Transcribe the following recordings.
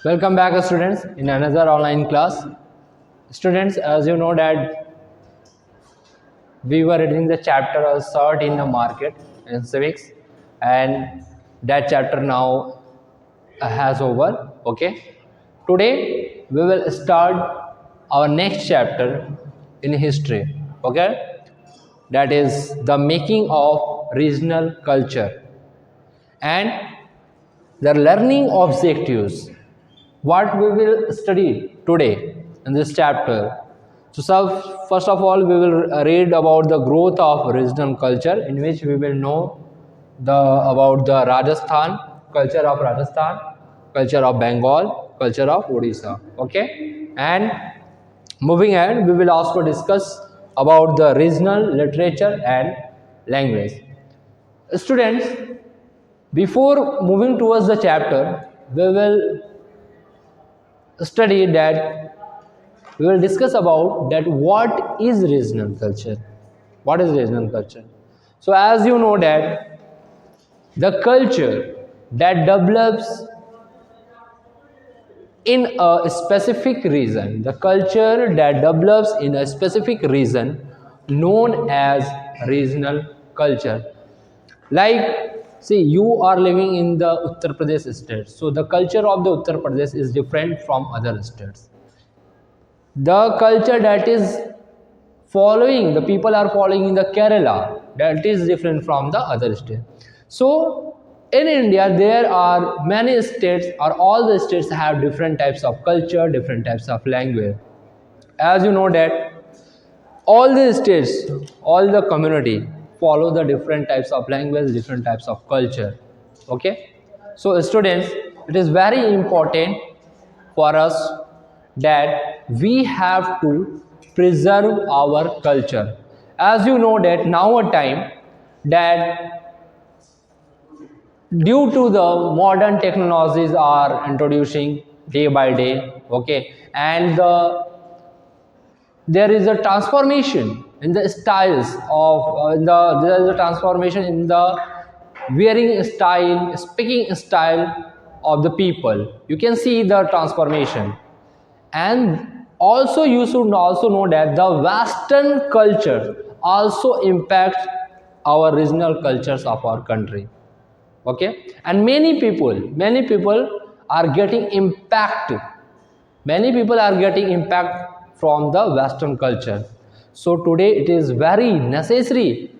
Welcome back students in another online class. Students, as you know that we were reading the chapter Sort in the Market in civics, and that chapter now has over. Okay, today we will start our next chapter in history. Okay, that is the making of regional culture and the learning objectives. What we will study today in this chapter. So, first of all, we will read about the growth of regional culture, in which we will know about the Rajasthan, culture of Rajasthan, culture of Bengal, culture of Odisha. Okay, and moving ahead, we will also discuss about the regional literature and language. Students, before moving towards the chapter, we will study that we will discuss about that what is regional culture. What is regional culture? So as you know that the culture that develops in a specific region, the culture that develops in a specific region known as regional culture. Like, see, you are living in the Uttar Pradesh state, so the culture of the Uttar Pradesh is different from other states. The culture that is following, the people are following in the Kerala, that is different from the other state. So in India there are many states, or all the states have different types of culture, different types of language. As you know that all the states, all the community follow the different types of language, different types of culture. Okay, so students, it is very important for us that we have to preserve our culture. As you know that now a time that due to the modern technologies are introducing day by day, okay, and there is a transformation in the styles of there is a transformation in the wearing style, speaking style of the people. You can see the transformation. And also you should also know that the western culture also impacts our regional cultures of our country. Okay, and many people are getting impacted, many people are getting impact from the western culture. So today it is very necessary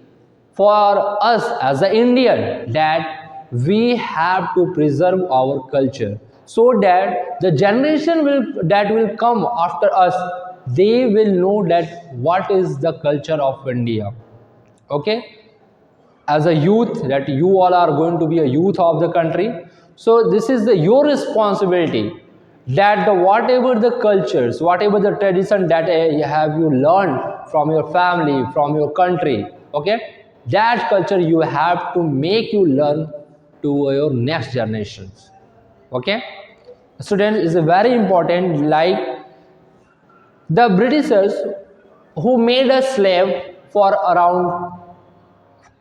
for us as an Indian that we have to preserve our culture, so that the generation that will come after us, they will know that what is the culture of India. Okay, as a youth, that you all are going to be a youth of the country, so this is your responsibility that whatever the cultures, whatever the tradition that have you learned from your family, from your country, okay, that culture you have to make you learn to your next generations. Okay, students, is very important. Like, the Britishers who made us slave for around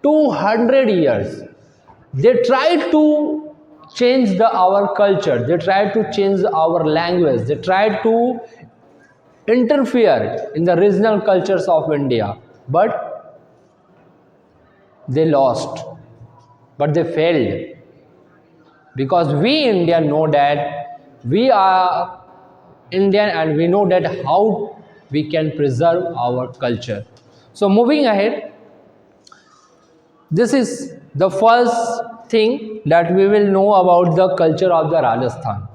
200 years, they tried to change our culture, they tried to change our language, they tried to interfere in the regional cultures of India, but they lost, but they failed, because we Indian know that we are Indian, and we know that how we can preserve our culture. So moving ahead, this is the first thing that we will know about the culture of the Rajasthan.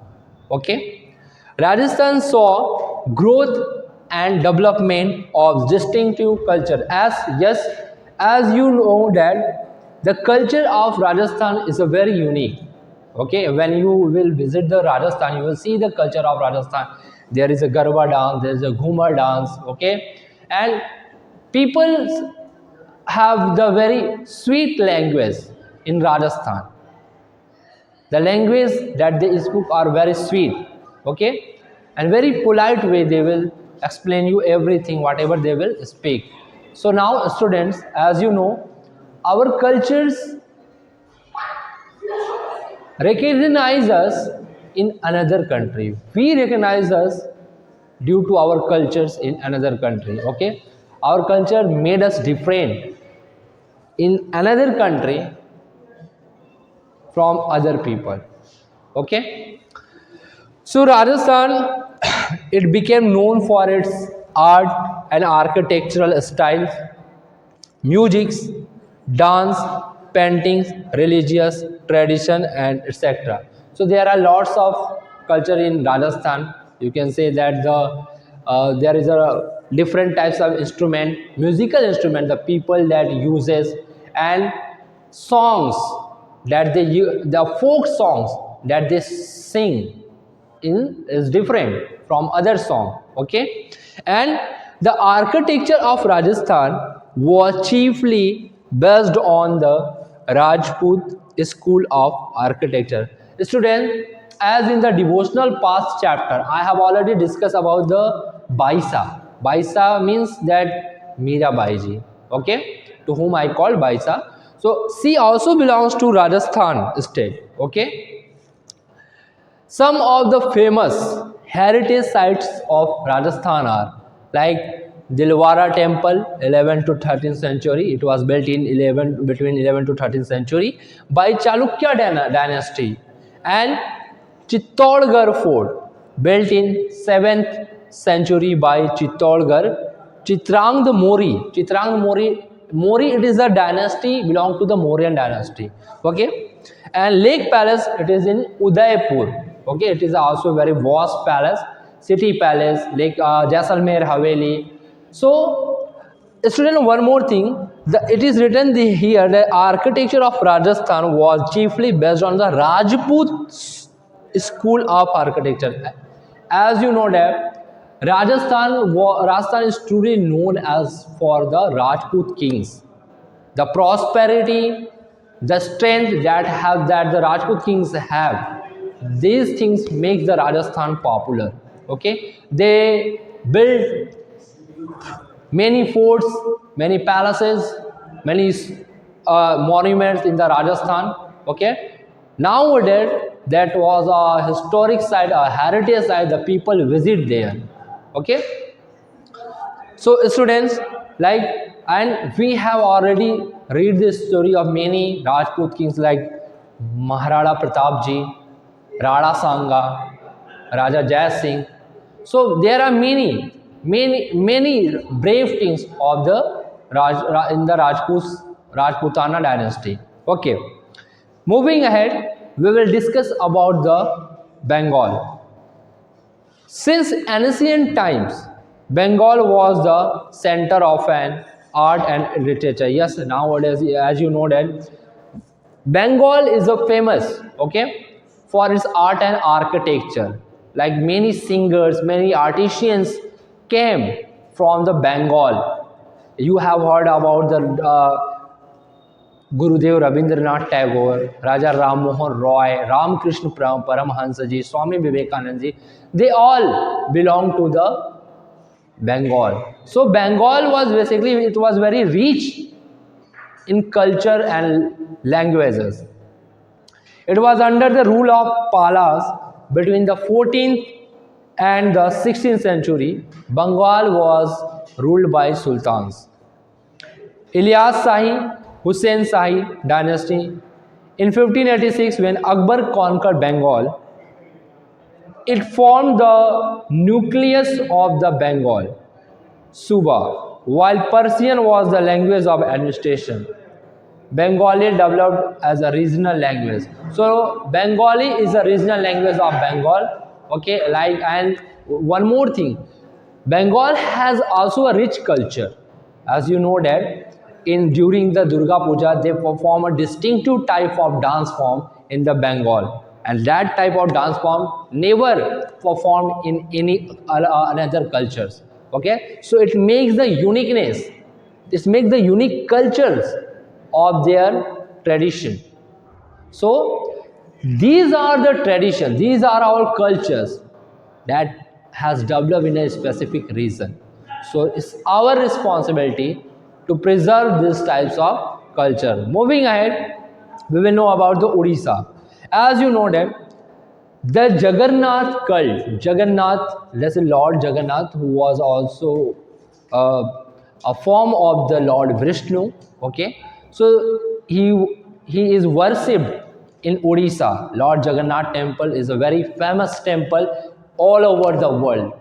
Okay, Rajasthan saw growth and development of distinctive culture. As yes, as you know that the culture of Rajasthan is a very unique. Okay, when you will visit the Rajasthan, you will see the culture of Rajasthan. There is a Garba dance, there is a Ghumar dance. Okay, and people have the very sweet language in Rajasthan. The language that they speak are very sweet, okay, and very polite way they will explain you everything, whatever they will speak. So now, students, as you know, our cultures recognize us in another country. We recognize us due to our cultures in another country. Okay, our culture made us different in another country from other people. Okay, so Rajasthan, it became known for its art and architectural styles, musics, dance, paintings, religious tradition, and etc. So there are lots of culture in Rajasthan. You can say that there is a different types of instrument, musical instrument, the people that uses, and songs that the folk songs that they sing in is different from other song. Okay, and the architecture of Rajasthan was chiefly based on the Rajput school of architecture. Students, as in the devotional past chapter, I have already discussed about the Baisa. Baisa means that Mirabai ji, okay, to whom I call Baisa. So she also belongs to Rajasthan state. Okay, some of the famous heritage sites of Rajasthan are like Dilwara Temple, 11th to 13th century. It was built in between 11th to 13th century by Chalukya dynasty, and Chittorgarh Fort, built in 7th century by Chittorgarh. Chitrangd Mori. Chitrangd Mori, it is a dynasty belong to the Mauryan dynasty. Okay, and Lake Palace, it is in Udaipur. Okay, it is also a very vast palace, city palace, like Jaisalmer Haveli. So, student, one more thing. It is written here the architecture of Rajasthan was chiefly based on the Rajput school of architecture. As you know that Rajasthan is truly known as for the Rajput kings. The prosperity, the strength that the Rajput kings have, these things make the Rajasthan popular. Okay, they build many forts, many palaces, many monuments in the Rajasthan. Okay, nowadays that was a historic site, a heritage site. The people visit there. Okay, so students, like, and we have already read the story of many Rajput kings like Maharada Pratap ji, Rada Sanga, Raja Jai Singh. So there are many brave kings of the in the Rajputana dynasty. Okay, moving ahead, we will discuss about the Bengal. Since ancient times, Bengal was the center of an art and literature. Yes, nowadays, as you know that Bengal is a famous, okay, for its art and architecture. Like many singers, many artisans came from the Bengal. You have heard about the Gurudev Rabindranath Tagore, Raja Ram Mohan Roy, Ramakrishna Paramahansa ji, Swami Vivekanand ji. They all belong to the Bengal. So Bengal was basically, it was very rich in culture and languages. It was under the rule of Palas between the 14th and the 16th century. Bengal was ruled by sultans. Ilyas Shahi, Hussain Shahi dynasty. In 1586, when Akbar conquered Bengal, it formed the nucleus of the Bengal, Suba, while Persian was the language of administration. Bengali developed as a regional language. So Bengali is a regional language of Bengal. Okay, like, and one more thing, Bengal has also a rich culture. As you know that during the Durga Puja, they perform a distinctive type of dance form in the Bengal, and that type of dance form never performed in any another cultures. Okay, so it makes the uniqueness. It makes the unique cultures of their tradition. So these are the traditions, these are our cultures that has developed in a specific region. So it's our responsibility to preserve these types of culture. Moving ahead, we will know about the Odisha. As you know that The Jagannath cult, Jagannath, let's say Lord Jagannath, who was also a form of the Lord Vishnu. Okay, so he is worshipped in Odisha. Lord Jagannath temple is a very famous temple all over the world.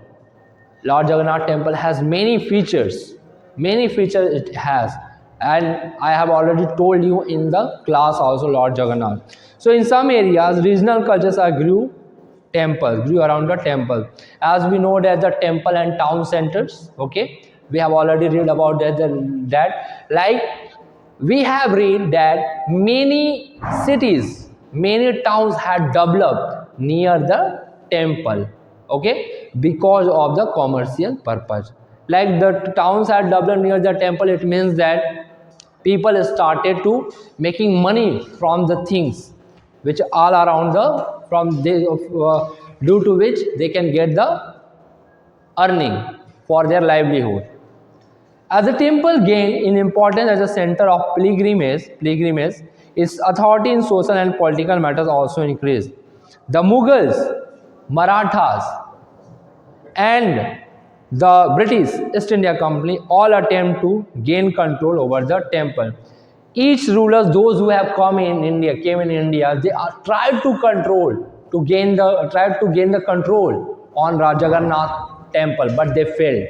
Lord Jagannath temple has many features. Many features it has, and I have already told you in the class also Lord Jagannath. So in some areas, regional cultures are grew around the temple. As we know that the temple and town centers, okay, we have already read about that like we have read that many cities, many towns had developed near the temple, okay, because of the commercial purpose. Like the towns had developed near the temple, it means that people started to making money from the things which all around the from the due to which they can get the earning for their livelihood. As the temple gained in importance as a center of pilgrimage, its authority in social and political matters also increased. The Mughals, Marathas, and the British East India Company all attempt to gain control over the temple. Each rulers, those who have came in India, they are tried to gain the control on Jagannath temple, but they failed.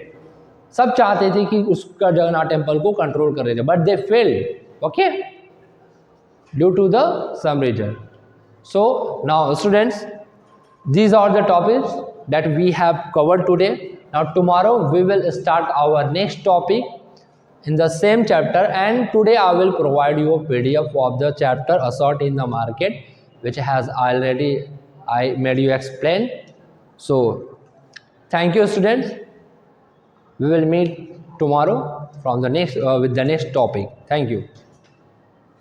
सब चाहते थे कि उसका Jagannath temple को control कर रहे थे, but they failed, okay, due to the some reason. So now students, these are the topics that we have covered today. Now tomorrow we will start our next topic in the same chapter, and today I will provide you a PDF of the chapter assault in the market, which has already I made you explain. So thank you students. We will meet tomorrow from the next with the next topic. Thank you.